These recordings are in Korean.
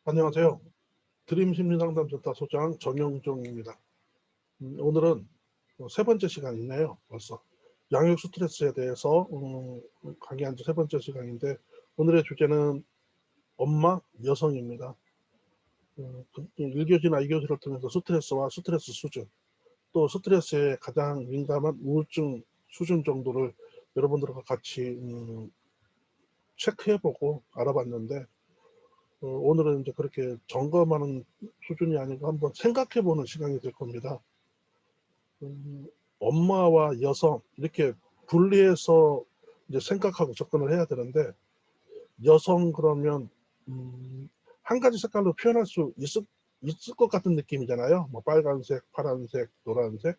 안녕하세요. 드림심리상담센터 소장 정영종입니다. 오늘은 세 번째 시간이네요. 벌써 양육 스트레스에 대해서 강의한 지 세 번째 시간인데, 오늘의 주제는 엄마, 여성입니다. 1교시나 2교시를 통해서 스트레스와 스트레스 수준, 또 스트레스에 가장 민감한 우울증 수준 정도를 여러분들과 같이 체크해보고 알아봤는데, 오늘은 이제 그렇게 점검하는 수준이 아니고 한번 생각해보는 시간이 될 겁니다. 엄마와 여성 이렇게 분리해서 이제 생각하고 접근을 해야 되는데, 여성 그러면 한 가지 색깔로 표현할 수 있을 것 같은 느낌이잖아요. 뭐 빨간색, 파란색, 노란색.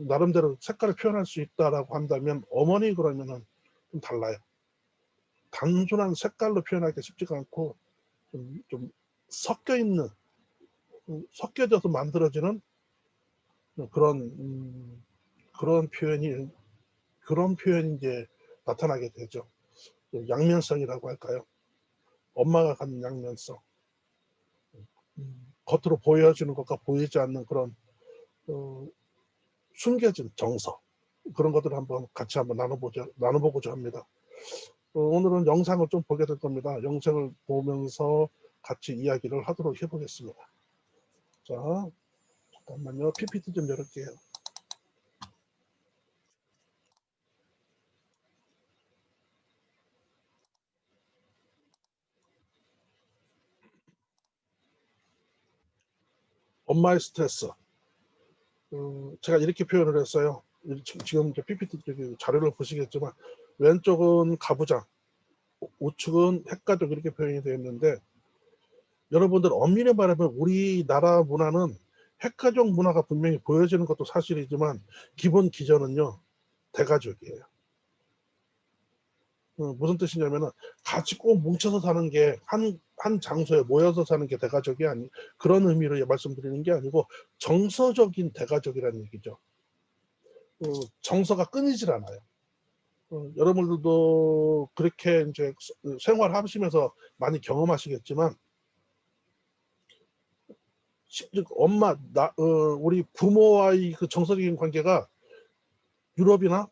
나름대로 색깔을 표현할 수 있다라고 한다면, 어머니 그러면은 좀 달라요. 단순한 색깔로 표현하기가 쉽지가 않고 좀 섞여 있는, 섞여져서 만들어지는 그런 표현이 이제 나타나게 되죠. 양면성이라고 할까요? 엄마가 갖는 양면성, 겉으로 보여지는 것과 보이지 않는 그런 숨겨진 정서, 그런 것들을 같이 한번 나눠보고자 합니다. 오늘은 영상을 좀 보게 될 겁니다. 영상을 보면서 같이 이야기를 하도록 해보겠습니다. 자, 잠깐만요. PPT 좀 열을게요. 엄마의 스트레스. 제가 이렇게 표현을 했어요. 지금 PPT 자료를 보시겠지만, 왼쪽은 가부장, 우측은 핵가족, 이렇게 표현이 되어 있는데, 여러분들 엄밀히 말하면 우리나라 문화는 핵가족 문화가 분명히 보여지는 것도 사실이지만, 기본 기전은요, 대가족이에요. 무슨 뜻이냐면은, 같이 꼭 뭉쳐서 사는 게, 한 장소에 모여서 사는 게 대가족이 아니, 그런 의미로 말씀드리는 게 아니고, 정서적인 대가족이라는 얘기죠. 정서가 끊이질 않아요. 여러분들도 그렇게 이제 생활하시면서 많이 경험하시겠지만, 우리 부모와의 그 정서적인 관계가 유럽이나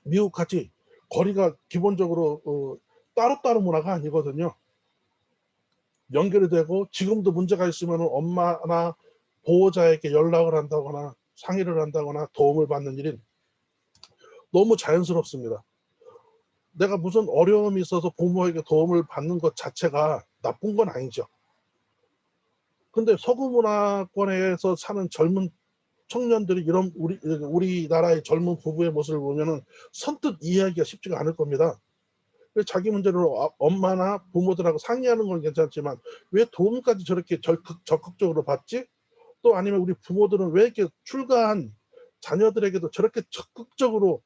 미국 같이 거리가 기본적으로 따로따로 문화가 아니거든요. 연결이 되고, 지금도 문제가 있으면 엄마나 보호자에게 연락을 한다거나 상의를 한다거나 도움을 받는 일이 너무 자연스럽습니다. 내가 무슨 어려움이 있어서 부모에게 도움을 받는 것 자체가 나쁜 건 아니죠. 근데 서구 문화권에서 사는 젊은 청년들이 이런 우리나라의 젊은 부부의 모습을 보면은 선뜻 이해하기가 쉽지가 않을 겁니다. 자기 문제를 엄마나 부모들하고 상의하는 건 괜찮지만, 왜 도움까지 저렇게 적극적으로 받지? 또 아니면 우리 부모들은 왜 이렇게 출가한 자녀들에게도 저렇게 적극적으로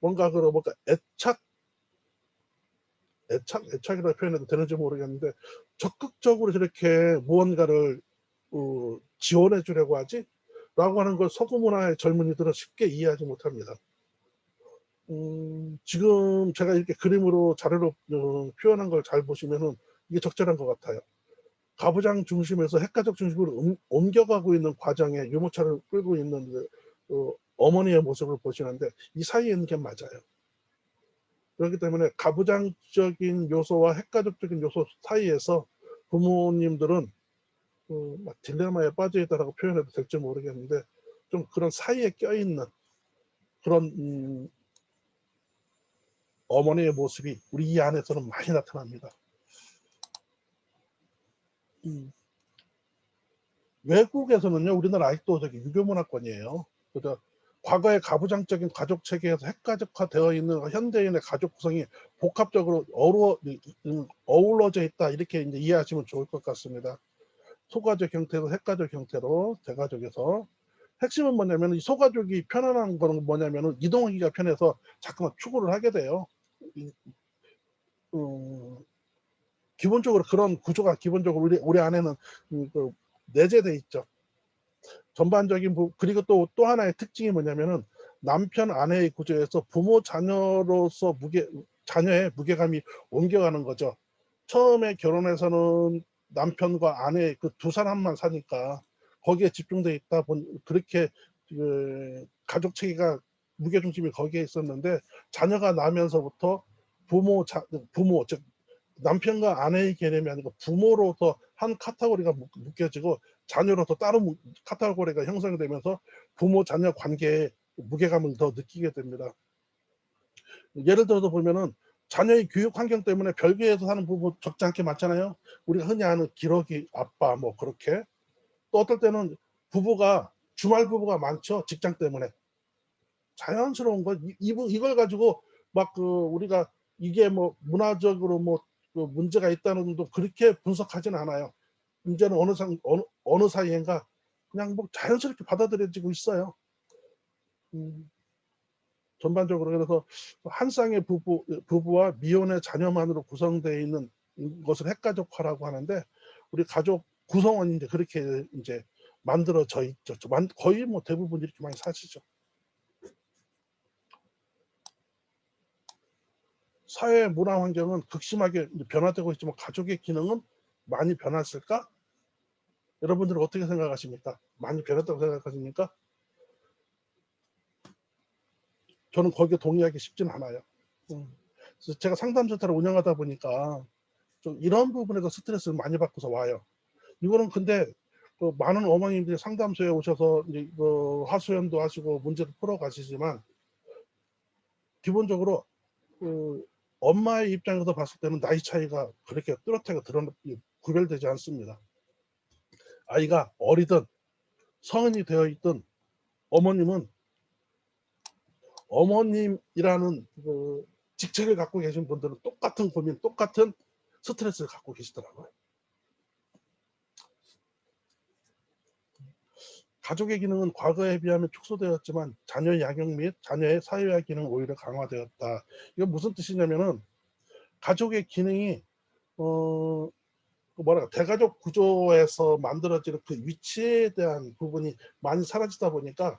뭔가 애착이라고 표현해도 되는지 모르겠는데, 적극적으로 저렇게 무언가를 지원해 주려고 하지? 라고 하는 걸 서구 문화의 젊은이들은 쉽게 이해하지 못합니다. 지금 제가 이렇게 그림으로 자료로 표현한 걸 잘 보시면은 이게 적절한 것 같아요. 가부장 중심에서 핵가족 중심으로 옮겨가고 있는 과정에 유모차를 끌고 있는 어머니의 모습을 보시는데, 이 사이에 있는 게 맞아요. 그렇기 때문에 가부장적인 요소와 핵가족적인 요소 사이에서 부모님들은 막 딜레마에 빠져 있다라고 표현해도 될지 모르겠는데, 좀 그런 사이에 껴있는 그런 어머니의 모습이 우리 이 안에서는 많이 나타납니다. 외국에서는요, 우리나라 아직도 유교 문화권이에요. 그래서 과거의 가부장적인 가족 체계에서 핵가족화되어 있는 현대인의 가족 구성이 복합적으로 어우러져 있다, 이렇게 이제 이해하시면 좋을 것 같습니다. 소가족 형태로 핵가족 형태로 대가족에서, 핵심은 뭐냐면, 이 소가족이 편안한 거는 뭐냐면은 이동하기가 편해서 자꾸만 추구를 하게 돼요. 기본적으로 그런 구조가 기본적으로 우리 안에는 내재돼 있죠. 전반적인 그리고 또 하나의 특징이 뭐냐면은, 남편 아내의 구조에서 부모 자녀의 무게감이 옮겨가는 거죠. 처음에 결혼해서는 남편과 아내 그 두 사람만 사니까 거기에 집중돼 있다 보니 그렇게 그 가족 체계가 무게중심이 거기에 있었는데 자녀가 나면서부터 부모 즉 남편과 아내의 개념이 아니고 부모로서 한 카테고리가 묶여지고 자녀로서 다른 카테고리가 형성이 되면서 부모 자녀 관계에 무게감을 더 느끼게 됩니다. 예를 들어서 보면은 자녀의 교육 환경 때문에 별개에서 사는 부부 적지 않게 많잖아요. 우리가 흔히 아는 기러기 아빠 뭐 그렇게. 또 어떨 때는 부부가 주말 부부가 많죠. 직장 때문에. 자연스러운 거 이걸 가지고 막 그 우리가 이게 뭐 문화적으로 뭐 그 문제가 있다는 둥 그렇게 분석하진 않아요. 문제는 어느 사이인가 그냥 뭐 자연스럽게 받아들여지고 있어요. 전반적으로 그래서 한 쌍의 부부와 미혼의 자녀만으로 구성되어 있는 것을 핵가족화라고 하는데 우리 가족 구성원이 이제 그렇게 이제 만들어져 있죠. 거의 뭐 대부분 이렇게 많이 사시죠. 사회 문화 환경은 극심하게 변화되고 있지만 가족의 기능은 많이 변했을까? 여러분들은 어떻게 생각하십니까? 많이 변했다고 생각하십니까? 저는 거기에 동의하기 쉽진 않아요. 그래서 제가 상담센터를 운영하다 보니까 좀 이런 부분에서 스트레스를 많이 받고서 와요. 이거는 근데 그 많은 어머님들이 상담소에 오셔서 이제 하소연도 하시고 문제를 풀어 가시지만 기본적으로 그 엄마의 입장에서 봤을 때는 나이 차이가 그렇게 뚜렷하게 구별되지 않습니다. 아이가 어리든 성인이 되어 있든 어머님은 어머님이라는 그 직책을 갖고 계신 분들은 똑같은 고민, 똑같은 스트레스를 갖고 계시더라고요. 가족의 기능은 과거에 비하면 축소되었지만 자녀의 양육 및 자녀의 사회화 기능은 오히려 강화되었다. 이건 무슨 뜻이냐면은 가족의 기능이 대가족 구조에서 만들어지는 그 위치에 대한 부분이 많이 사라지다 보니까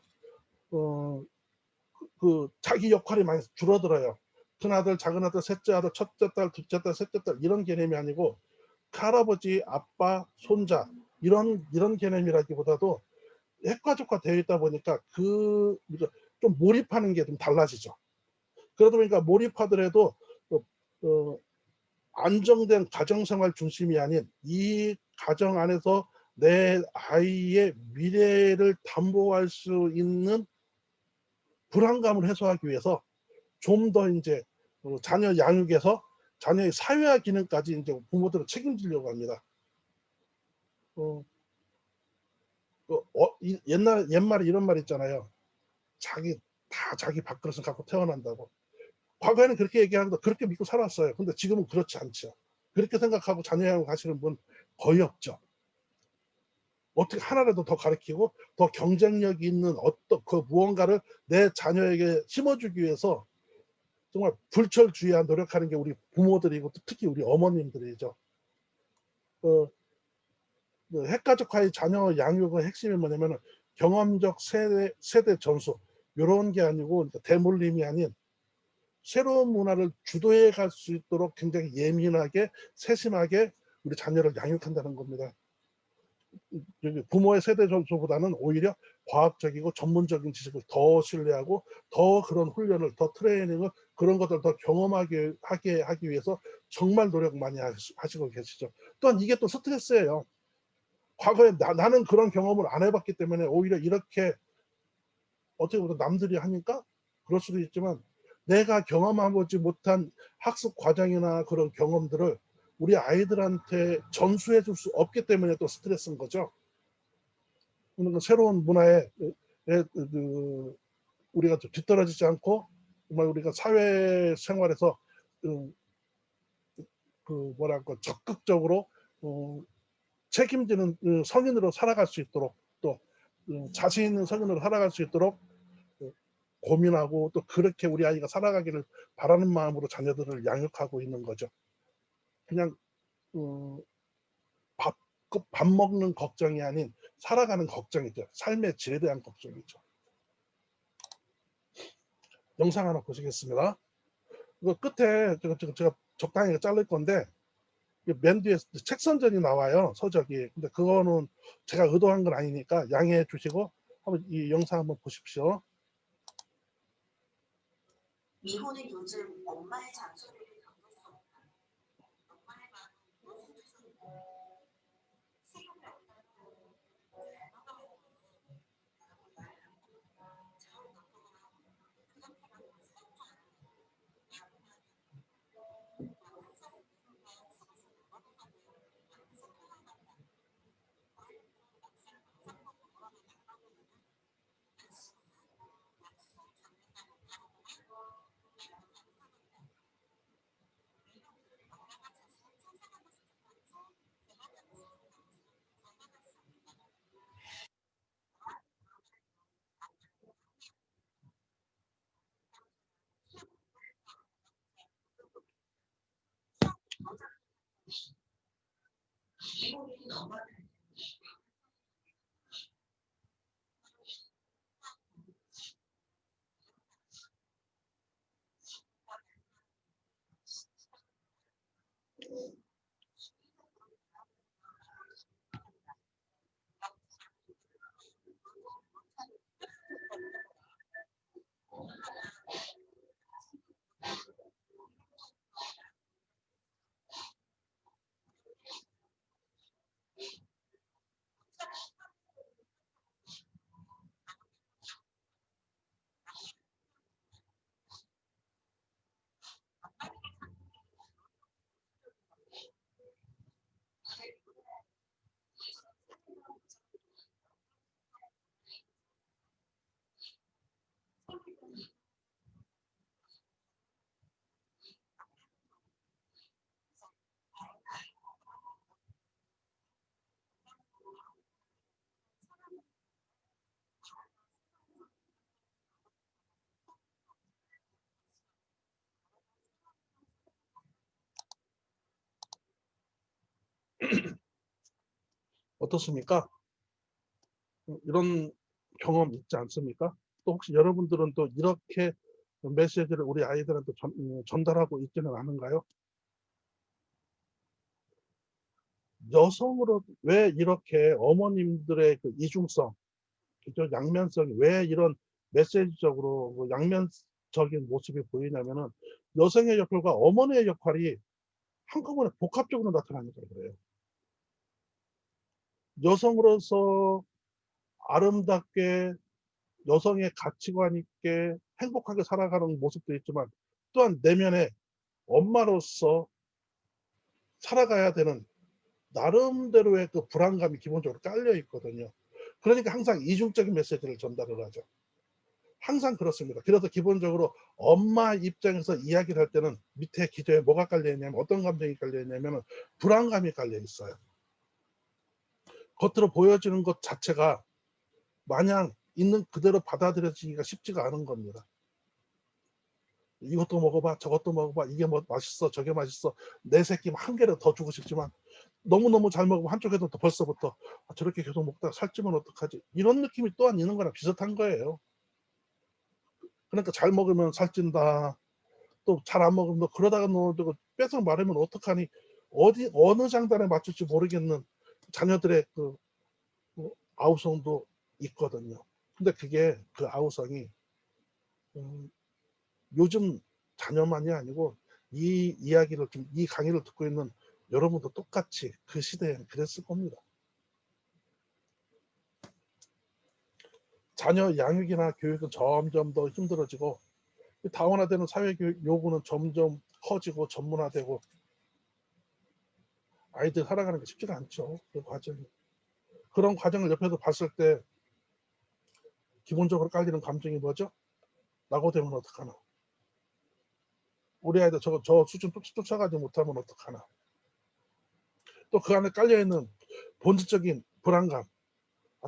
그 자기 역할이 많이 줄어들어요. 큰아들, 작은아들, 셋째 아들, 첫째 딸, 둘째 딸, 셋째 딸 이런 개념이 아니고 할아버지, 아빠, 손자 이런 개념이라기보다도 핵가족화 되어 있다 보니까 좀 몰입하는 게 좀 달라지죠. 그러다 보니까 몰입하더라도 안정된 가정생활 중심이 아닌 이 가정 안에서 내 아이의 미래를 담보할 수 있는 불안감을 해소하기 위해서 좀 더 이제 자녀 양육에서 자녀의 사회화 기능까지 이제 부모들은 책임지려고 합니다. 옛말에 이런 말 있잖아요. 자기 밥그릇을 갖고 태어난다고. 과거에는 그렇게 얘기하는데 그렇게 믿고 살았어요. 근데 지금은 그렇지 않죠. 그렇게 생각하고 자녀 양육 하시는 분 거의 없죠. 어떻게 하나라도 더 가르치고 더 경쟁력 있는 어떤 그 무언가를 내 자녀에게 심어주기 위해서 정말 불철주야 노력하는 게 우리 부모들이고 특히 우리 어머님들이죠. 핵가족화의 자녀 양육의 핵심이 뭐냐면 경험적 세대 전수 이런 게 아니고 대물림이 아닌 새로운 문화를 주도해 갈 수 있도록 굉장히 예민하게 세심하게 우리 자녀를 양육한다는 겁니다. 부모의 세대 전수보다는 오히려 과학적이고 전문적인 지식을 더 신뢰하고 더 그런 훈련을 더 트레이닝을 그런 것들을 더 경험하게 하기 위해서 정말 노력 많이 하시고 계시죠. 또한 이게 또 스트레스예요. 과거에 나는 그런 경험을 안 해봤기 때문에 오히려 이렇게 어떻게 보면 남들이 하니까 그럴 수도 있지만 내가 경험해보지 못한 학습 과정이나 그런 경험들을 우리 아이들한테 전수해 줄 수 없기 때문에 또 스트레스인 거죠. 그러니까 새로운 문화에 우리가 뒤떨어지지 않고 정말 우리가 사회생활에서 적극적으로 책임지는 성인으로 살아갈 수 있도록 또 자신 있는 성인으로 살아갈 수 있도록 고민하고 또 그렇게 우리 아이가 살아가기를 바라는 마음으로 자녀들을 양육하고 있는 거죠. 그냥 밥 먹는 걱정이 아닌 살아가는 걱정이죠. 삶의 질에 대한 걱정이죠. 영상 하나 보시겠습니다. 이거 끝에 제가 적당히 자를 건데 맨 뒤에 책선전이 나와요, 서적이. 근데 그거는 제가 의도한 건 아니니까 양해해 주시고 한번 이 영상 한번 보십시오. 미호는 요즘 엄마의 잔소리를 견딜 수 없다. 엄마의 마음은 무슨 생각을 안다고 잘 먹어먹고 라고 말하고 잘 먹어먹고 그렇게 하고 살도 안 하고 밥만 항상 미호가 속에서 먹어가며 밤새 토해간다. 어린이들 막상 밥상먹고 뭐라고 나가보면은 한숨 약속 잡는다고 바로 그만 라고 반복하던다. 미호는 엄마가 자신을 찾아가고 싶은 건지 도망가고 싶은 건지 전화가 있었다. 미호는 엄마를 어떻습니까? 이런 경험 있지 않습니까? 또 혹시 여러분들은 또 이렇게 메시지를 우리 아이들한테 전달하고 있지는 않은가요? 여성으로 왜 이렇게 어머님들의 그 이중성, 그죠? 양면성이 왜 이런 메시지적으로 양면적인 모습이 보이냐면은 여성의 역할과 어머니의 역할이 한꺼번에 복합적으로 나타나니까 그래요. 여성으로서 아름답게 여성의 가치관 있게 행복하게 살아가는 모습도 있지만 또한 내면에 엄마로서 살아가야 되는 나름대로의 그 불안감이 기본적으로 깔려 있거든요. 그러니까 항상 이중적인 메시지를 전달을 하죠. 항상 그렇습니다. 그래서 기본적으로 엄마 입장에서 이야기를 할 때는 밑에 기저에 뭐가 깔려 있냐면 어떤 감정이 깔려 있냐면 불안감이 깔려 있어요. 겉으로 보여지는 것 자체가 마냥 있는 그대로 받아들여지기가 쉽지가 않은 겁니다. 이것도 먹어봐, 저것도 먹어봐, 이게 뭐 맛있어, 저게 맛있어. 내 새끼 한 개를 더 주고 싶지만 너무너무 잘 먹으면 한쪽에도 벌써부터 저렇게 계속 먹다가 살찌면 어떡하지? 이런 느낌이 또한 있는 거랑 비슷한 거예요. 그러니까 잘 먹으면 살찐다. 또 잘 안 먹으면 너 그러다가 너 뺏어 마르면 어떡하니? 어느 장단에 맞출지 모르겠는 자녀들의 그 아우성도 있거든요. 근데 그게 그 아우성이 음, 요즘 자녀만이 아니고 이 이야기를 이 강의를 듣고 있는 여러분도 똑같이 그 시대에는 그랬을 겁니다. 자녀 양육이나 교육은 점점 더 힘들어지고 다원화되는 사회교육 요구는 점점 커지고 전문화되고 아이들 살아가는 게 쉽지가 않죠. 그 과정이. 그런 과정을 옆에서 봤을 때 기본적으로 깔리는 감정이 뭐죠? 나고 되면 어떡하나. 우리 아이들 저 수준 쫓아가지 못하면 어떡하나. 또 그 안에 깔려있는 본질적인 불안감.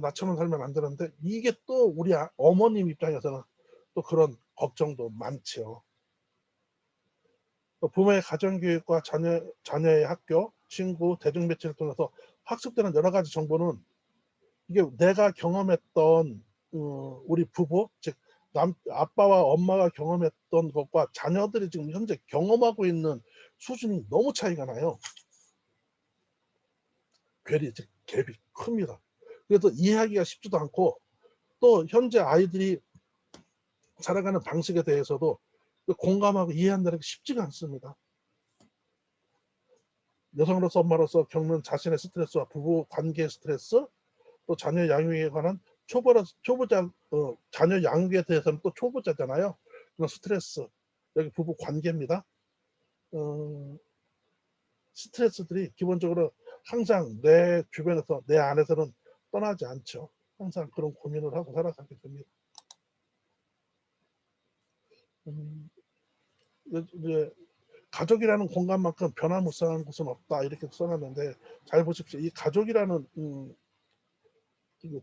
나처럼 살면 안 되는데 이게 또 우리 어머님 입장에서는 또 그런 걱정도 많죠. 또 부모의 가정교육과 자녀의 학교, 친구, 대중매체를 통해서 학습되는 여러 가지 정보는 이게 내가 경험했던 우리 부부, 즉 아빠와 엄마가 경험했던 것과 자녀들이 지금 현재 경험하고 있는 수준이 너무 차이가 나요. 괴리, 즉 갭이 큽니다. 그래서 이해하기가 쉽지도 않고 또 현재 아이들이 살아가는 방식에 대해서도 공감하고 이해한다는 게 쉽지가 않습니다. 여성으로서 엄마로서 겪는 자신의 스트레스와 부부 관계의 스트레스, 또 자녀 양육에 관한 초보자 자녀 양육에 대해서는 또 초보자잖아요. 그런 스트레스, 여기 부부 관계입니다. 스트레스들이 기본적으로 항상 내 주변에서 내 안에서는 떠나지 않죠. 항상 그런 고민을 하고 살아가게 됩니다. 이제 가족이라는 공간만큼 변화무쌍한 곳은 없다 이렇게 써놨는데 잘 보십시오. 이 가족이라는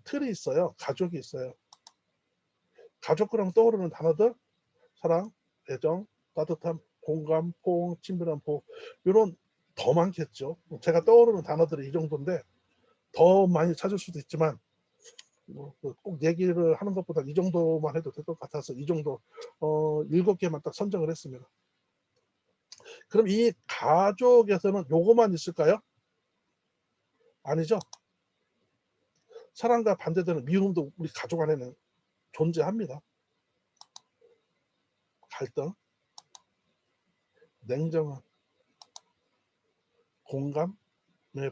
틀이 있어요. 가족이 있어요. 가족 그러면 떠오르는 단어들 사랑, 애정, 따뜻함, 공감, 포옹, 친밀한 보호 이런 더 많겠죠. 제가 떠오르는 단어들이 이 정도인데 더 많이 찾을 수도 있지만 꼭 얘기를 하는 것보다 이 정도만 해도 될 것 같아서 이 정도 7개만 딱 선정을 했습니다. 그럼 이 가족에서는 요거만 있을까요? 아니죠. 사랑과 반대되는 미움도 우리 가족 안에는 존재합니다. 갈등, 냉정한 공감의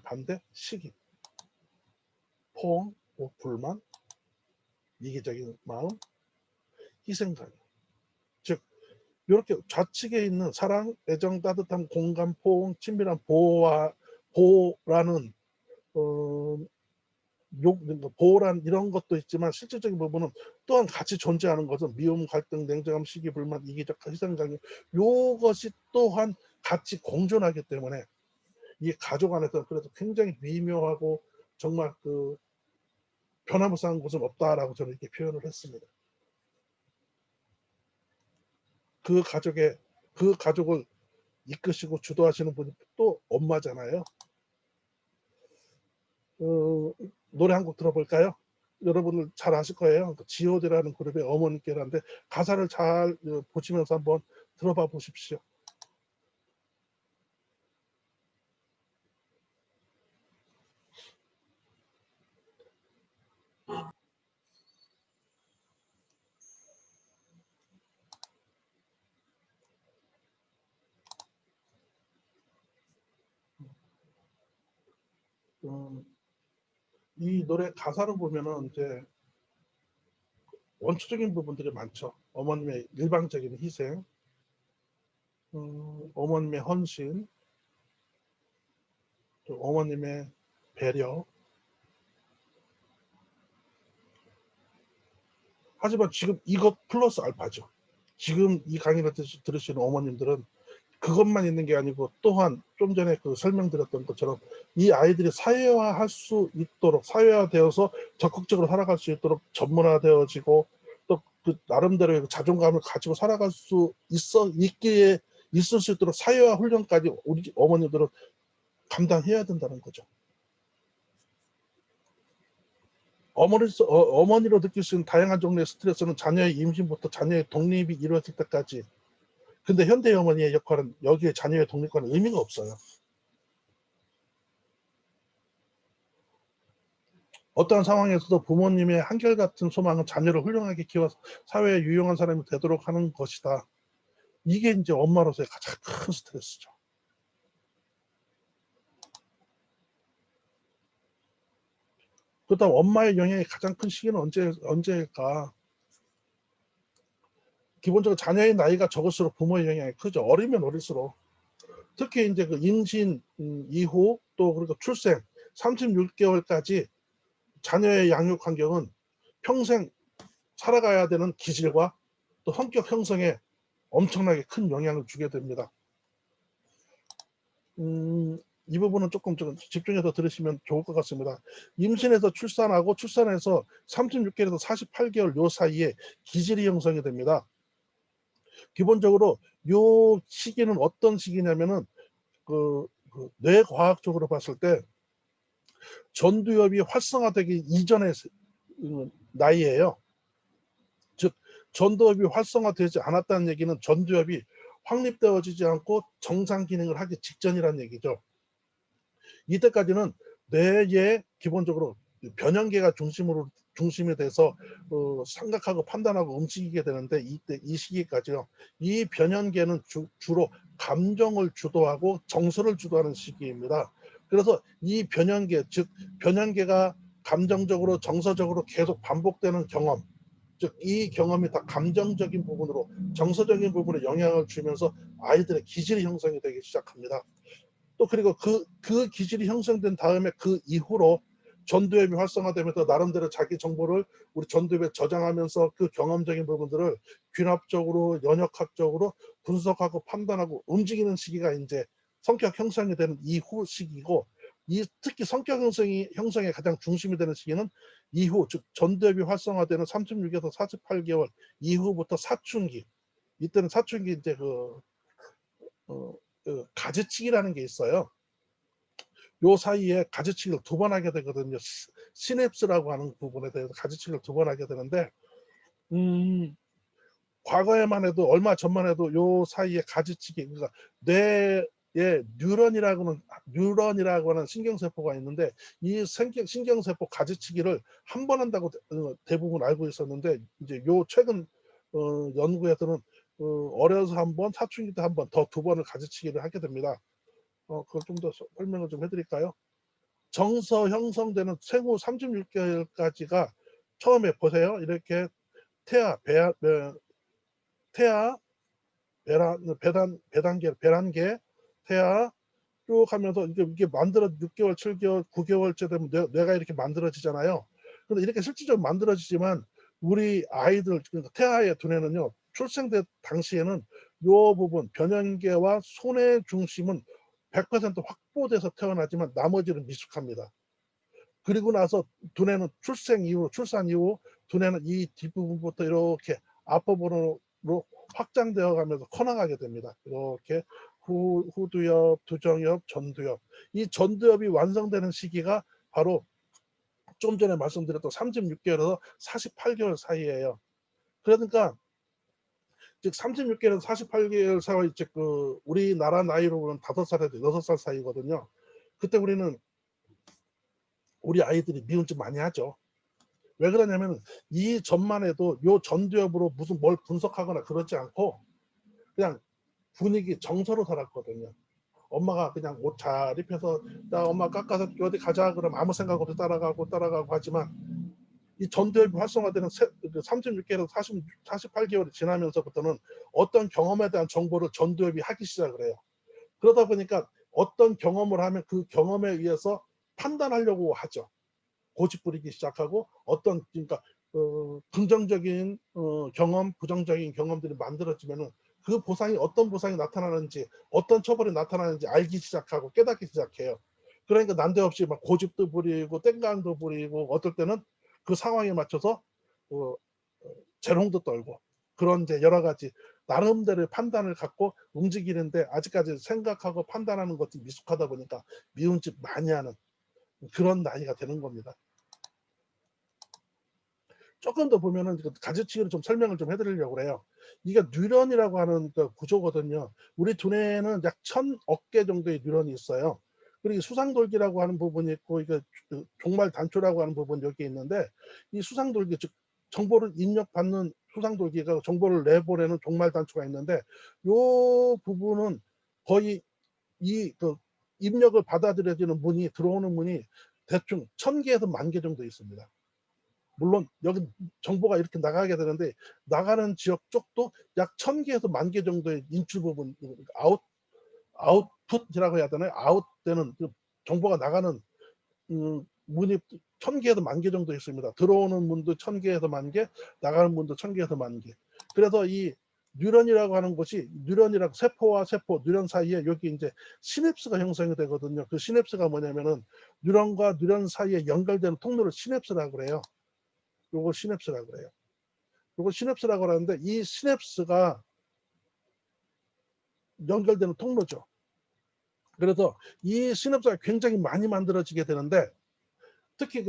반대, 시기, 포옹, 불만, 이기적인 마음, 희생자녀. 즉 이렇게 좌측에 있는 사랑, 애정, 따뜻함, 공감, 포옹, 친밀한 보호라는 보호란 이런 것도 있지만 실질적인 부분은 또한 같이 존재하는 것은 미움, 갈등, 냉정함, 시기, 불만, 이기적, 희생자녀 요것이 또한 같이 공존하기 때문에 이 가족 안에서 그래도 굉장히 미묘하고 정말 변화무쌍한 곳은 없다라고 저는 이렇게 표현을 했습니다. 그 가족을 이끄시고 주도하시는 분이 또 엄마잖아요. 노래 한 곡 들어볼까요? 여러분들 잘 아실 거예요. G.O.D라는 그룹의 어머니께라는데 가사를 잘 보시면서 한번 들어봐 보십시오. 이 노래 가사를 보면은 이제 원초적인 부분들이 많죠. 어머님의 일방적인 희생, 어머님의 헌신, 또 어머님의 배려. 하지만 지금 이것 플러스 알파죠. 지금 이 강의를 들으시는 어머님들은 그것만 있는 게 아니고 또한 좀 전에 설명드렸던 것처럼 이 아이들이 사회화할 수 있도록 사회화되어서 적극적으로 살아갈 수 있도록 전문화되어지고 또 그 나름대로의 자존감을 가지고 살아갈 수 있을 수 있도록 사회화 훈련까지 우리 어머니들은 감당해야 된다는 거죠. 어머니로 느낄 수 있는 다양한 종류의 스트레스는 자녀의 임신부터 자녀의 독립이 이루어질 때까지. 근데 현대 어머니의 역할은 여기에 자녀의 독립과는 의미가 없어요. 어떠한 상황에서도 부모님의 한결같은 소망은 자녀를 훌륭하게 키워서 사회에 유용한 사람이 되도록 하는 것이다. 이게 이제 엄마로서의 가장 큰 스트레스죠. 그렇다면 엄마의 영향이 가장 큰 시기는 언제일까? 기본적으로 자녀의 나이가 적을수록 부모의 영향이 크죠. 어리면 어릴수록. 특히 이제 임신 이후 또 그리고 출생 36개월까지 자녀의 양육 환경은 평생 살아가야 되는 기질과 또 성격 형성에 엄청나게 큰 영향을 주게 됩니다. 이 부분은 조금 집중해서 들으시면 좋을 것 같습니다. 임신해서 출산하고 출산해서 36개월에서 48개월 요 사이에 기질이 형성이 됩니다. 기본적으로 요 시기는 어떤 시기냐면은 뇌과학적으로 봤을 때 전두엽이 활성화되기 이전의 나이예요. 즉 전두엽이 활성화되지 않았다는 얘기는 전두엽이 확립되어지지 않고 정상 기능을 하기 직전이라는 얘기죠. 이때까지는 뇌에 기본적으로 변형계가 중심이 돼서 생각하고 판단하고 움직이게 되는데, 이때 이 시기까지요. 이 변형계는 주로 감정을 주도하고 정서를 주도하는 시기입니다. 그래서 이 변형계, 즉 변형계가 감정적으로 정서적으로 계속 반복되는 경험, 즉 이 경험이 다 감정적인 부분으로 정서적인 부분에 영향을 주면서 아이들의 기질이 형성이 되기 시작합니다. 또 그리고 그 기질이 형성된 다음에 그 이후로 전두엽이 활성화되면서 나름대로 자기 정보를 우리 전두엽에 저장하면서 그 경험적인 부분들을 귀납적으로 연역학적으로 분석하고 판단하고 움직이는 시기가 이제 성격 형성이 되는 이후 시기고, 특히 성격 형성에 가장 중심이 되는 시기는 이후, 즉 전두엽이 활성화되는 36에서 48개월 이후부터 사춘기. 이때는 사춘기 이제 가지치기라는 게 있어요. 요 사이에 가지치기를 2번 하게 되거든요. 시냅스라고 하는 부분에 대해서 가지치기를 2번 하게 되는데, 과거에만 해도, 얼마 전만 해도 요 사이에 가지치기, 그러니까 뇌에 뉴런이라고 하는 신경세포가 있는데, 이 신경세포 가지치기를 한 번 한다고 대부분 알고 있었는데, 이제 요 최근 연구에서는 어려서 한 번, 사춘기 때 한 번, 더 2번을 가지치기를 하게 됩니다. 그걸 좀 더 설명을 좀 해드릴까요? 정서 형성되는 생후 36개월까지가 처음에 보세요. 이렇게 태아, 배란계, 태아 쭉 하면서 이게 만들어 6개월, 7개월, 9개월째 되면 뇌가 이렇게 만들어지잖아요. 근데 이렇게 실질적으로 만들어지지만 우리 아이들, 그러니까 태아의 두뇌는요, 출생된 당시에는 요 부분 변연계와 손의 중심은 100% 확보돼서 태어나지만 나머지는 미숙합니다. 그리고 나서 두뇌는 출산 이후 두뇌는 이 뒷부분부터 이렇게 앞부분으로 확장되어 가면서 커나가게 됩니다. 이렇게 후두엽, 두정엽, 전두엽. 이 전두엽이 완성되는 시기가 바로 좀 전에 말씀드렸던 36개월에서 48개월 사이에요. 그러니까 즉 36개월에서 48개월 사이, 즉 우리나라 나이로 보면 5살에서 6살 사이거든요. 그때 우리 아이들이 미운 짓 많이 하죠. 왜 그러냐면 이 전만 해도 요 전두엽으로 무슨 뭘 분석하거나 그러지 않고 그냥 분위기 정서로 살았거든요. 엄마가 그냥 옷 잘 입혀서 나 엄마 깎아서 어디 가자 그러면 아무 생각 없이 따라가고 하지만, 이 전두엽이 활성화되는 36개월, 48개월이 지나면서부터는 어떤 경험에 대한 정보를 전두엽이 하기 시작을 해요. 그러다 보니까 어떤 경험을 하면 그 경험에 의해서 판단하려고 하죠. 고집 부리기 시작하고, 그러니까 긍정적인 경험, 부정적인 경험들이 만들어지면은 그 보상이, 어떤 보상이 나타나는지, 어떤 처벌이 나타나는지 알기 시작하고 깨닫기 시작해요. 그러니까 난데없이 막 고집도 부리고 땡깡도 부리고, 어떨 때는 그 상황에 맞춰서 재롱도 떨고, 그런 이제 여러 가지 나름대로의 판단을 갖고 움직이는데, 아직까지 생각하고 판단하는 것이 미숙하다 보니까 미운 짓 많이 하는 그런 나이가 되는 겁니다. 조금 더 보면은 가지치기를 좀 설명을 좀 해드리려고 해요. 이게 뉴런이라고 하는 그 구조거든요. 우리 두뇌에는 약 1000억 개 정도의 뉴런이 있어요. 그리고 수상돌기라고 하는 부분이 있고, 이게 종말 단초라고 하는 부분 여기 있는데, 이 수상돌기, 즉 정보를 입력받는 수상돌기가 정보를 내보내는 종말 단초가 있는데, 요 부분은 거의 입력을 받아들여지는 문이, 들어오는 문이 대충 1000개에서 10,000개 정도 있습니다. 물론 여기 정보가 이렇게 나가게 되는데, 나가는 지역 쪽도 약 1000개에서 10,000개 정도의 인출 부분, 아웃풋이라고 해야 되나요? 아웃되는 정보가 나가는 문이 1000개에서 10,000개 정도 있습니다. 들어오는 문도 1000개에서 10,000개, 나가는 문도 1000개에서 10,000개. 그래서 이 뉴런이라고 하는 것이, 뉴런이라고 세포와 세포, 뉴런 사이에 여기 이제 시냅스가 형성이 되거든요. 그 시냅스가 뭐냐면은 뉴런과 뉴런 사이에 연결되는 통로를 시냅스라고 그래요. 요걸 시냅스라고 그래요. 요걸 시냅스라고 하는데, 이 시냅스가 연결되는 통로죠. 그래서 이 시냅스가 굉장히 많이 만들어지게 되는데, 특히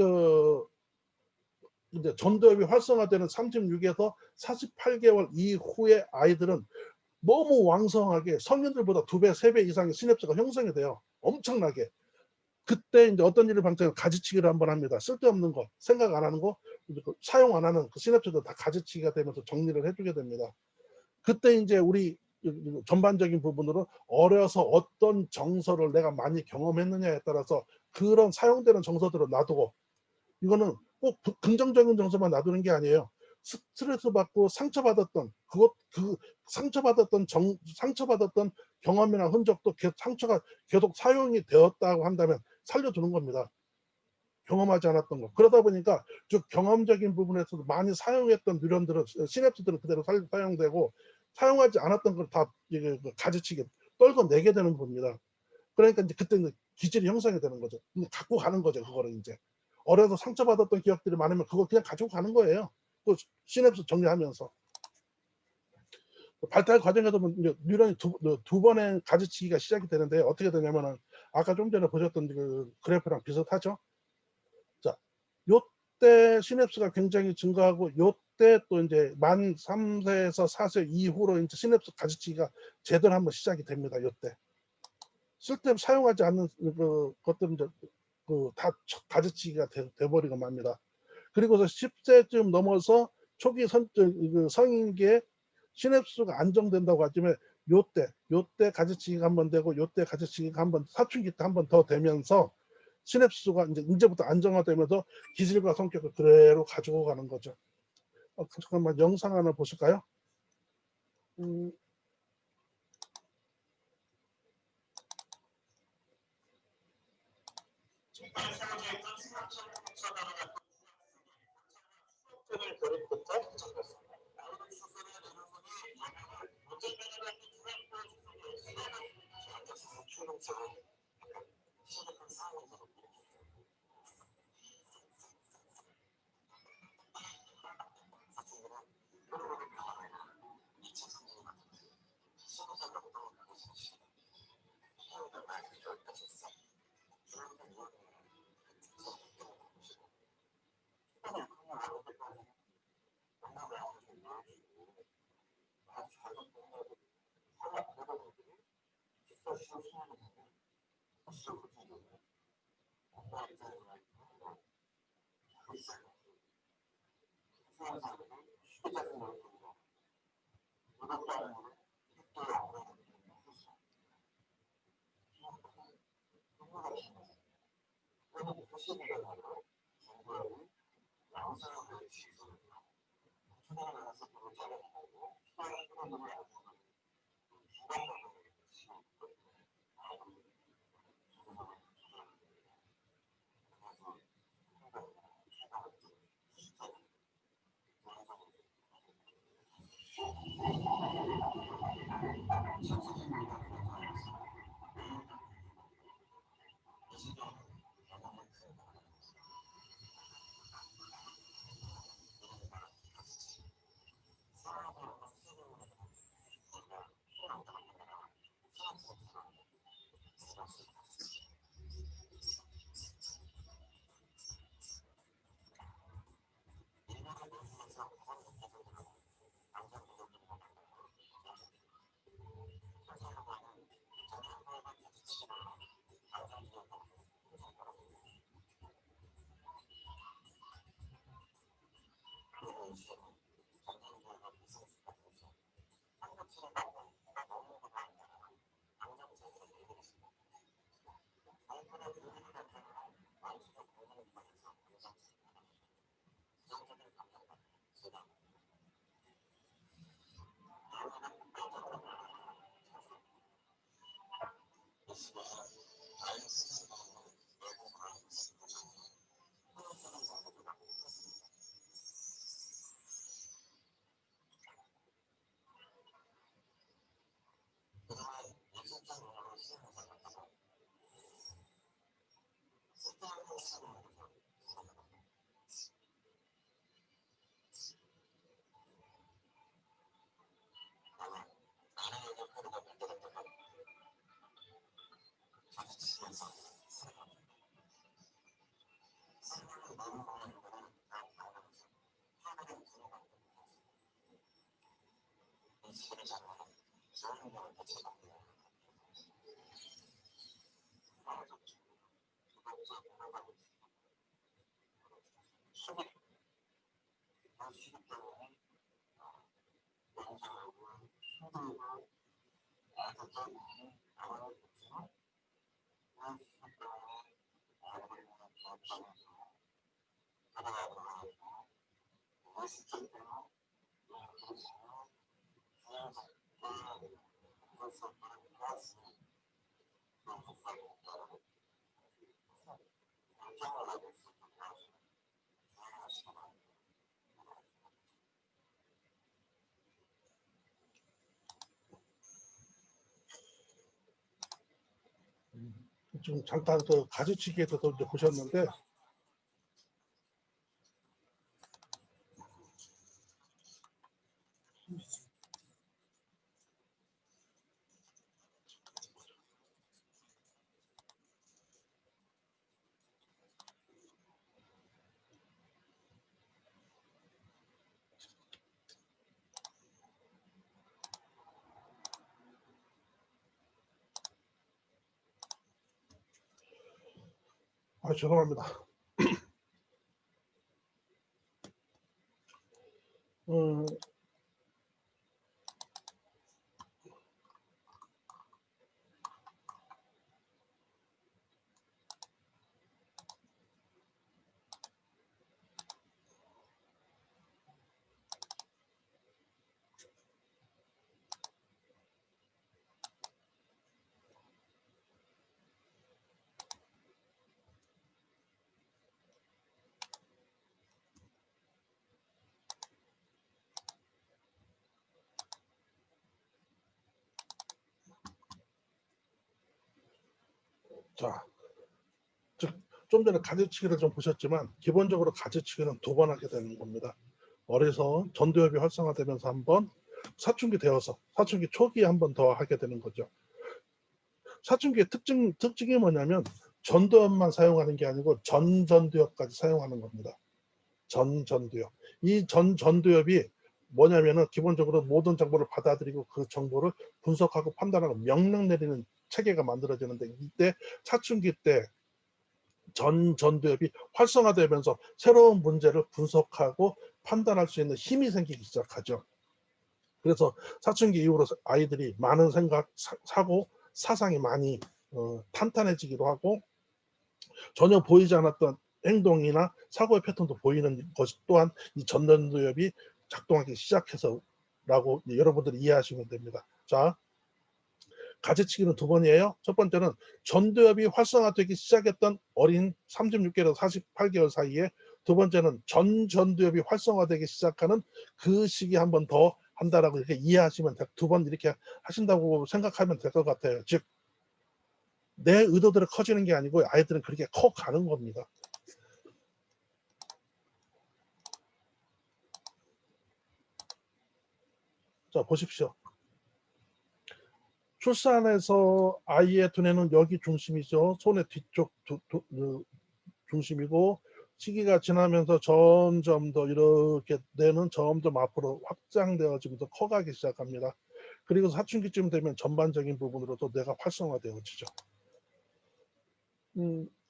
이제 전두엽이 활성화되는 36에서 48개월 이후의 아이들은 너무 왕성하게 성인들보다 2배, 3배 이상의 시냅스가 형성이 돼요. 엄청나게. 그때 이제 어떤 일을 방치하면 가지치기를 한번 합니다. 쓸데없는 거, 생각 안 하는 거, 사용 안 하는 그 시냅스도 다 가지치기가 되면서 정리를 해주게 됩니다. 그때 이제 우리 전반적인 부분으로 어려서 어떤 정서를 내가 많이 경험했느냐에 따라서 그런 사용되는 정서들을 놔두고, 이거는 꼭 긍정적인 정서만 놔두는 게 아니에요. 스트레스 받고 상처받았던 그 상처받았던 경험이나 흔적도 상처가 계속 사용이 되었다고 한다면 살려두는 겁니다. 경험하지 않았던 거. 그러다 보니까 즉 경험적인 부분에서도 많이 사용했던 뉴런들은 시냅스들은 그대로 사용되고, 사용하지 않았던 걸 다 가지치기 떨궈내게 되는 겁니다. 그러니까 이제 그때 기질이 형성이 되는 거죠. 갖고 가는 거죠. 그거를 이제 어려서 상처받았던 기억들이 많으면 그거 그냥 가지고 가는 거예요. 그 시냅스 정리하면서 발달 과정에서 뉴런이 두 번의 가지치기가 시작이 되는데, 어떻게 되냐면은 아까 좀 전에 보셨던 그 그래프랑 비슷하죠. 자, 요때 시냅스가 굉장히 증가하고, 요때 또 이제 만 3세에서 4세 이후로 이제 시냅스 가지치기가 제대로 한번 시작이 됩니다. 요때 쓸데없이 사용하지 않는 그 것들은 이제 다 가지치기가 돼버리고 맙니다. 그리고서 10세쯤 넘어서 초기 성인기에 시냅스가 안정된다고 하지만, 요때 가지치기가 한번 되고, 요때 가지치기가 한번 사춘기 때 한번 더 되면서 시냅스가 이제부터 안정화되면서 기질과 성격을 그대로 가지고 가는 거죠. 잠깐만 영상 하나 보실까요? 지금 잠깐 그 가지치기에서도 이제 보셨는데 죄송합니다. 자, 좀 전에 가지치기를 좀 보셨지만 기본적으로 가지치기는 2번 하게 되는 겁니다. 어려서 전두엽이 활성화되면서 한번, 사춘기 되어서 사춘기 초기에 한 번 더 하게 되는 거죠. 사춘기의 특징이 뭐냐면 전두엽만 사용하는 게 아니고 전두엽까지 사용하는 겁니다. 전두엽. 이 전두엽이 뭐냐면은 기본적으로 모든 정보를 받아들이고 그 정보를 분석하고 판단하고 명령 내리는 체계가 만들어지는데, 이때 사춘기 때 전두엽이 활성화되면서 새로운 문제를 분석하고 판단할 수 있는 힘이 생기기 시작하죠. 그래서 사춘기 이후로 아이들이 많은 생각, 사고, 사상이 많이 탄탄해지기도 하고, 전혀 보이지 않았던 행동이나 사고의 패턴도 보이는 것이 또한 이 전두엽이 작동하기 시작해서라고 여러분들이 이해하시면 됩니다. 자, 가지치기는 2번이에요. 첫 번째는 전두엽이 활성화되기 시작했던 어린 36개월에서 48개월 사이에, 두 번째는 전두엽이 활성화되기 시작하는 그 시기 한 번 더 한다라고 이렇게 이해하시면 2번 이렇게 하신다고 생각하면 될 것 같아요. 즉, 내 의도대로 커지는 게 아니고 아이들은 그렇게 커가는 겁니다. 자, 보십시오. 출산해서 아이의 두뇌는 여기 중심이죠. 손의 뒤쪽 중심이고, 시기가 지나면서 점점 더 이렇게 뇌는 점점 앞으로 확장되어지면서 커가기 시작합니다. 그리고 사춘기쯤 되면 전반적인 부분으로도 뇌가 활성화되어지죠.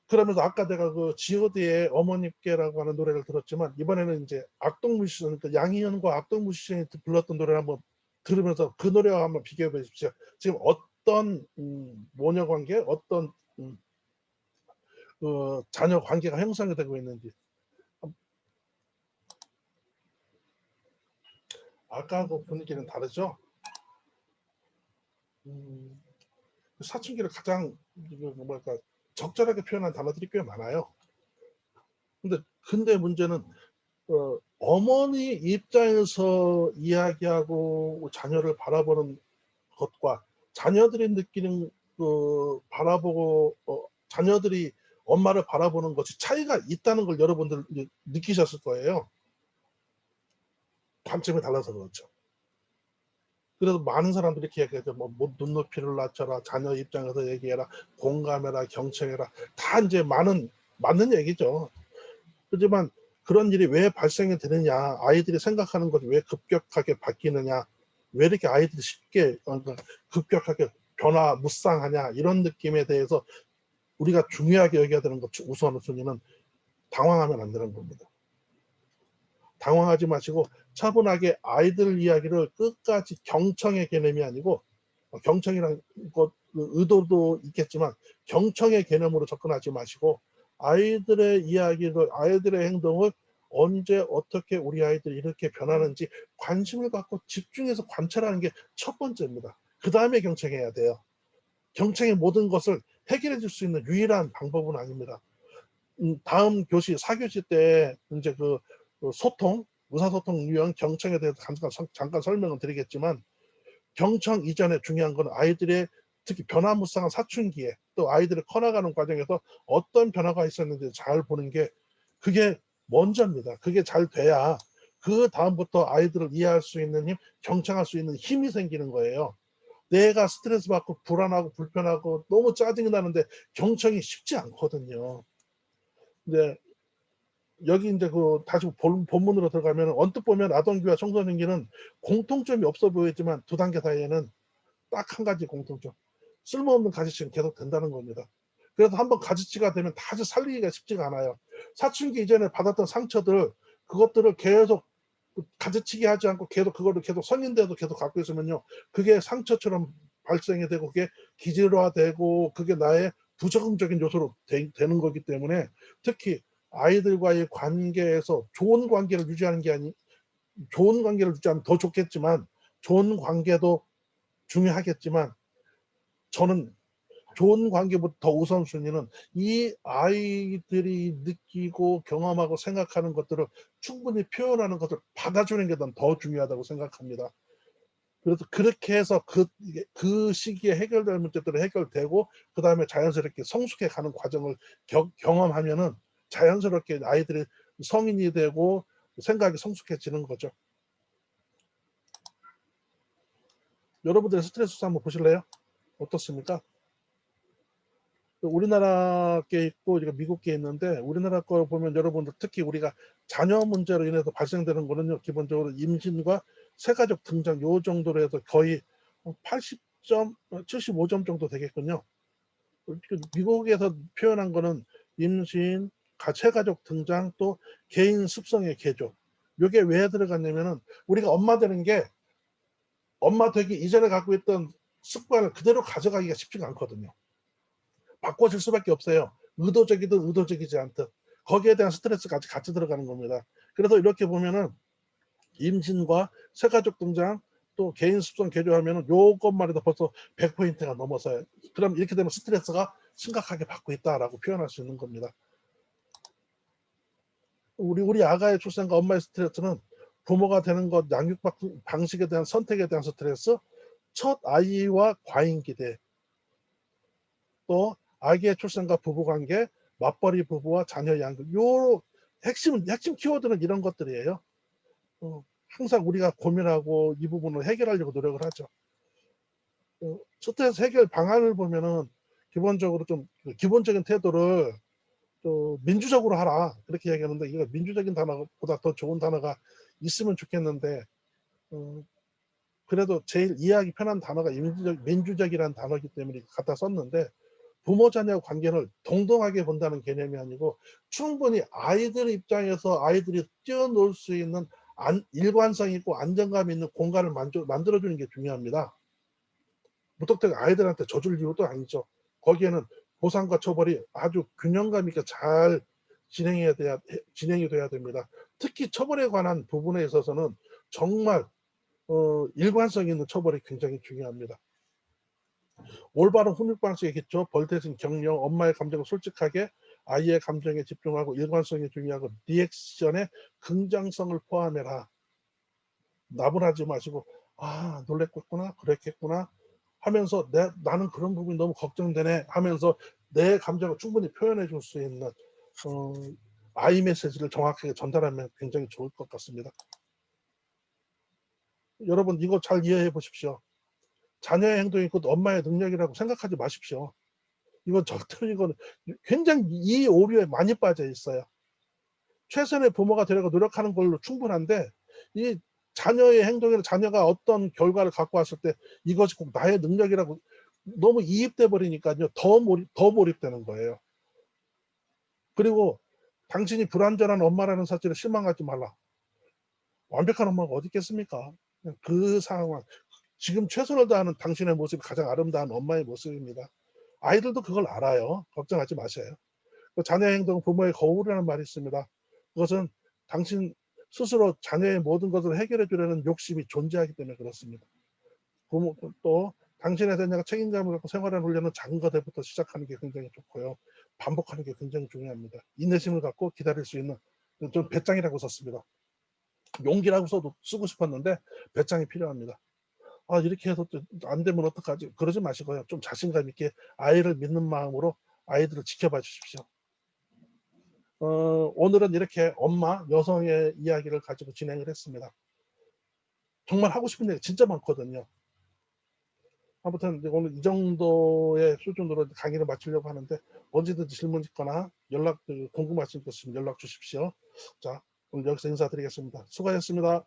그러면서 아까 내가 그 G.O.D의 어머님께라고 하는 노래를 들었지만, 이번에는 이제 악동뮤지션, 그러니까 양희은과 악동뮤지션이 불렀던 노래를 한번 들으면서 그 노래와 한번 비교해 보십시오. 지금 어떤 모녀 관계, 어떤 자녀 관계가 형성이 되고 있는지. 아까하고 분위기는 다르죠. 사춘기를 가장 뭐랄까 적절하게 표현한 단어들이 꽤 많아요. 근데 문제는 어머니 입장에서 이야기하고 자녀를 바라보는 것과 자녀들이 느끼는 바라보고 자녀들이 엄마를 바라보는 것이 차이가 있다는 걸 여러분들 느끼셨을 거예요. 관점이 달라서 그렇죠. 그래서 많은 사람들이 이렇게 얘기하죠. 뭐 눈높이를 낮춰라, 자녀 입장에서 얘기해라, 공감해라, 경청해라, 다 이제 맞는 얘기죠. 하지만 그런 일이 왜 발생이 되느냐, 아이들이 생각하는 것이 왜 급격하게 바뀌느냐, 왜 이렇게 아이들이 쉽게 급격하게 변화 무쌍하냐, 이런 느낌에 대해서 우리가 중요하게 여겨야 되는 것 우선순위는 당황하면 안 되는 겁니다. 당황하지 마시고 차분하게 아이들 이야기를 끝까지 경청의 개념이 아니고 경청이란 것 의도도 있겠지만 경청의 개념으로 접근하지 마시고 아이들의 이야기를 아이들의 행동을 언제 어떻게 우리 아이들이 이렇게 변하는지 관심을 갖고 집중해서 관찰하는 게 첫 번째입니다. 그 다음에 경청해야 돼요. 경청의 모든 것을 해결해 줄 수 있는 유일한 방법은 아닙니다. 다음 교시 4교시 때 이제 그 소통, 의사소통 유형 경청에 대해서 잠깐 설명을 드리겠지만 경청 이전에 중요한 건 아이들의 특히 변화무쌍한 사춘기에 또 아이들이 커나가는 과정에서 어떤 변화가 있었는지 잘 보는 게 그게 먼저입니다. 그게 잘 돼야 그 다음부터 아이들을 이해할 수 있는 힘, 경청할 수 있는 힘이 생기는 거예요. 내가 스트레스 받고 불안하고 불편하고 너무 짜증이 나는데 경청이 쉽지 않거든요. 근데 여기 이제 그 다시 본문으로 들어가면 언뜻 보면 아동기와 청소년기는 공통점이 없어 보이지만 두 단계 사이에는 딱 한 가지 공통점. 쓸모없는 가지치는 계속 된다는 겁니다. 그래서 한번 가지치가 되면 다시 살리기가 쉽지가 않아요. 사춘기 이전에 받았던 상처들 그것들을 계속 가지치기 하지 않고 계속 그거를 계속 성인 돼도 계속 갖고 있으면요. 그게 상처처럼 발생이 되고 그게 기질화되고 그게 나의 부적응적인 요소로 되는 거기 때문에 특히 아이들과의 관계에서 좋은 관계를 유지하는 게 아니 좋은 관계를 유지하면 더 좋겠지만 좋은 관계도 중요하겠지만 저는 좋은 관계보다 더 우선순위는 이 아이들이 느끼고 경험하고 생각하는 것들을 충분히 표현하는 것을 받아주는 게 더 중요하다고 생각합니다. 그래서 그렇게 해서 그 시기에 해결될 문제들이 해결되고 그 다음에 자연스럽게 성숙해가는 과정을 경험하면은 자연스럽게 아이들이 성인이 되고 생각이 성숙해지는 거죠. 여러분들의 스트레스 한번 보실래요? 어떻습니까? 우리나라 게 있고 미국 게 있는데 우리나라 거 보면 여러분들 특히 우리가 자녀 문제로 인해서 발생되는 거는요 기본적으로 임신과 새가족 등장 요 정도로 해서 거의 80점, 75점 정도 되겠군요. 미국에서 표현한 거는 임신, 새가족 등장 또 개인 습성의 개조. 요게 왜 들어갔냐면은 우리가 엄마 되는 게 엄마 되기 이전에 갖고 있던 습관을 그대로 가져가기가 쉽지가 않거든요. 바꿔줄 수밖에 없어요. 의도적이든 의도적이지 않든 거기에 대한 스트레스까지 같이 들어가는 겁니다. 그래서 이렇게 보면은 임신과 새가족 등장 또 개인 습성 개조하면은 요것만 해도 벌써 100포인트가 넘어서요. 그럼 이렇게 되면 스트레스가 심각하게 받고 있다라고 표현할 수 있는 겁니다. 우리 아가의 출산과 엄마의 스트레스는 부모가 되는 것, 양육 방식에 대한 선택에 대한 스트레스, 첫 아이와 과잉 기대, 또 아기의 출산과 부부관계, 맞벌이 부부와 자녀 양육. 요 핵심 키워드는 이런 것들이에요. 항상 우리가 고민하고 이 부분을 해결하려고 노력을 하죠. 스트레스 해결 방안을 보면은 기본적으로 좀 기본적인 태도를 또 민주적으로 하라 그렇게 얘기하는데 이거 민주적인 단어보다 더 좋은 단어가 있으면 좋겠는데 그래도 제일 이해하기 편한 단어가 민주적이라는 단어이기 때문에 갖다 썼는데 부모 자녀 관계를 동등하게 본다는 개념이 아니고 충분히 아이들 입장에서 아이들이 뛰어놀 수 있는 일관성 있고 안정감 있는 공간을 만들어주는 게 중요합니다. 무턱대고 아이들한테 져줄 이유도 아니죠. 거기에는 보상과 처벌이 아주 균형감 있게 잘 진행이 돼야 됩니다. 특히 처벌에 관한 부분에 있어서는 정말 일관성 있는 처벌이 굉장히 중요합니다. 올바른 훈육 방식의 기초, 벌 대신 격려, 엄마의 감정을 솔직하게, 아이의 감정에 집중하고 일관성이 중요하고 리액션의 긍정성을 포함해라. 나분하지 마시고 놀랬겠구나 그랬겠구나 하면서 나는 그런 부분이 너무 걱정되네 하면서 내 감정을 충분히 표현해 줄 수 있는 아이 메시지를 정확하게 전달하면 굉장히 좋을 것 같습니다. 여러분 이거 잘 이해해 보십시오. 자녀의 행동이 곧 엄마의 능력이라고 생각하지 마십시오. 이건 절대로 이건 굉장히 이 오류에 많이 빠져 있어요. 최선의 부모가 되려고 노력하는 걸로 충분한데 이 자녀의 행동이나 자녀가 어떤 결과를 갖고 왔을 때 이것이 꼭 나의 능력이라고 너무 이입돼 버리니까요. 더 몰입되는 거예요. 그리고 당신이 불완전한 엄마라는 사실에 실망하지 말라. 완벽한 엄마가 어디 있겠습니까? 그냥 그 상황, 지금 최선을 다하는 당신의 모습이 가장 아름다운 엄마의 모습입니다. 아이들도 그걸 알아요. 걱정하지 마세요. 그 자녀의 행동, 부모의 거울이라는 말이 있습니다. 그것은 당신 스스로 자녀의 모든 것을 해결해 주려는 욕심이 존재하기 때문에 그렇습니다. 부모 또 당신의 자녀가 책임감을 갖고 생활하는 훈련은 작은 것부터 시작하는 게 굉장히 좋고요. 반복하는 게 굉장히 중요합니다. 인내심을 갖고 기다릴 수 있는, 좀 배짱이라고 썼습니다. 용기라고 쓰고 싶었는데 배짱이 필요합니다. 아, 이렇게 해서 안 되면 어떡하지? 그러지 마시고요. 좀 자신감 있게 아이를 믿는 마음으로 아이들을 지켜봐 주십시오. 오늘은 이렇게 엄마, 여성의 이야기를 가지고 진행을 했습니다. 정말 하고 싶은 얘기 진짜 많거든요. 아무튼 오늘 이 정도의 수준으로 강의를 마치려고 하는데, 언제든지 질문 있거나 궁금하신 것 있으면 연락 주십시오. 자, 오늘 여기서 인사드리겠습니다. 수고하셨습니다.